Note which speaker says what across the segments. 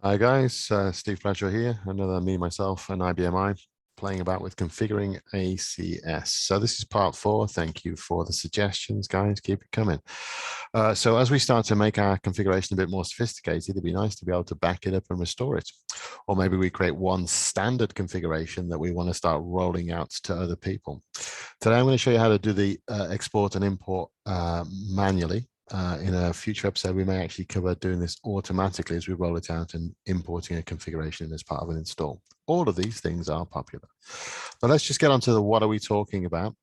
Speaker 1: Hi guys, Steve Bradshaw here, another me, myself, and IBM playing about with configuring ACS. So this is part 4. Thank you for the suggestions, guys. Keep it coming. So as we start to make our configuration a bit more sophisticated, it'd be nice to be able to back it up and restore it. Or maybe we create one standard configuration that we want to start rolling out to other people. Today, I'm going to show you how to do the export and import manually. In a future episode, we may actually cover doing this automatically as we roll it out and importing a configuration as part of an install. All of these things are popular. But let's just get on to the what are we talking about.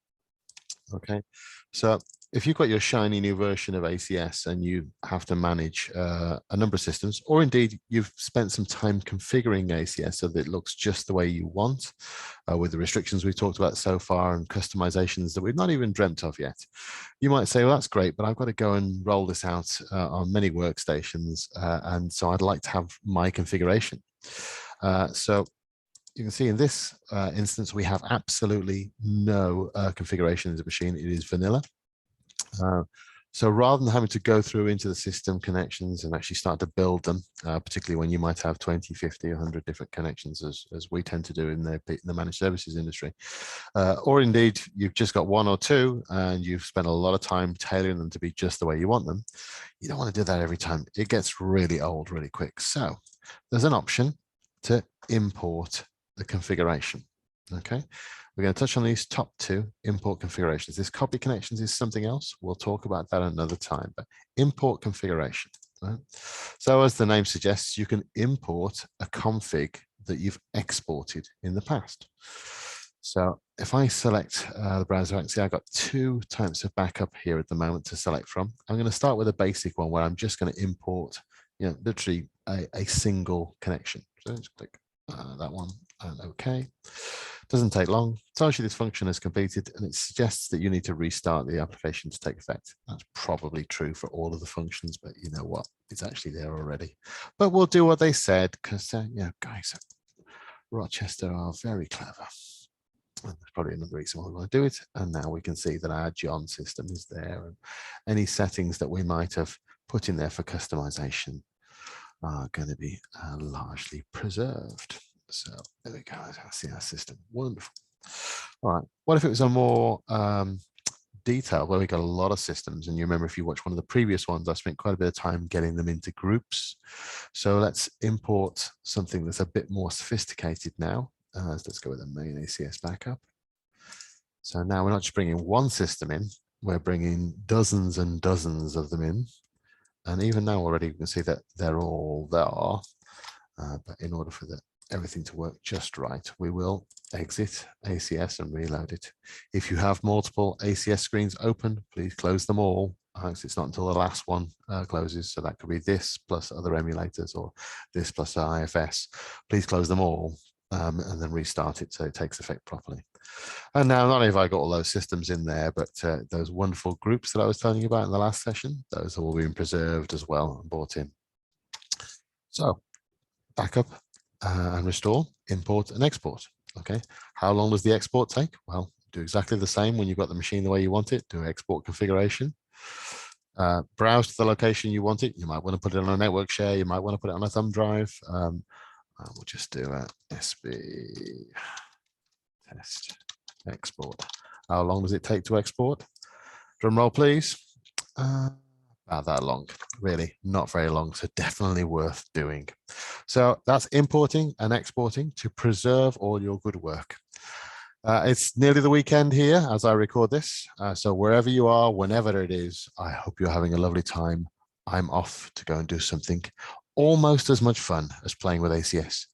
Speaker 1: Okay, so if you've got your shiny new version of ACS and you have to manage a number of systems, or indeed you've spent some time configuring ACS so that it looks just the way you want, with the restrictions we've talked about so far and customizations that we've not even dreamt of yet, you might say, well, that's great, but I've got to go and roll this out on many workstations. And so I'd like to have my configuration. So you can see in this instance, we have absolutely no configuration in the machine. It is vanilla. So rather than having to go through into the system connections and actually start to build them, particularly when you might have 20, 50, 100 different connections, as we tend to do in the managed services industry, or indeed you've just got one or two and you've spent a lot of time tailoring them to be just the way you want them, you don't want to do that every time. It gets really old really quick. So there's an option to import the configuration. Okay, we're going to touch on these top two import configurations. This copy connections is something else. We'll talk about that another time, but import configuration. Right? So as the name suggests, you can import a config that you've exported in the past. So if I select the browser, I can see I've got two types of backup here at the moment to select from. I'm going to start with a basic one where I'm just going to import, literally a single connection. So just click that one and OK. Doesn't take long. Tells you this function is completed, and it suggests that you need to restart the application to take effect. That's probably true for all of the functions, but you know what? It's actually there already. But we'll do what they said because, guys, Rochester are very clever. And there's probably another reason why we want to do it. And now we can see that our John system is there, and any settings that we might have put in there for customization are going to be largely preserved. So there we go. I see our system. Wonderful. All right. What if it was a more detailed, where we got a lot of systems? And you remember, if you watch one of the previous ones, I spent quite a bit of time getting them into groups. So let's import something that's a bit more sophisticated now. Let's go with a main ACS backup. So now we're not just bringing one system in, we're bringing dozens and dozens of them in. And even now already you can see that they're all there. But in order for everything to work just right, we will exit ACS and reload it. If you have multiple ACS screens open, please close them all. It's not until the last one closes. So that could be this plus other emulators, or this plus IFS. Please close them all and then restart it so it takes effect properly. And now, not only have I got all those systems in there, but those wonderful groups that I was telling you about in the last session, those have all been preserved as well and brought in. So backup and restore, import and export. Okay, how long does the export take? Well, do exactly the same when you've got the machine the way you want it. Do export configuration. Browse to the location you want it. You might want to put it on a network share. You might want to put it on a thumb drive. We'll just do a SB test export. How long does it take to export? Drum roll, please. About that long, really not very long, so definitely worth doing. So that's importing and exporting to preserve all your good work. It's nearly the weekend here as I record this, so wherever you are, whenever it is, I hope you're having a lovely time. I'm off to go and do something almost as much fun as playing with ACS.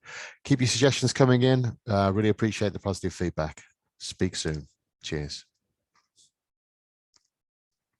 Speaker 1: Keep your suggestions coming in. Really appreciate the positive feedback. Speak soon. Cheers.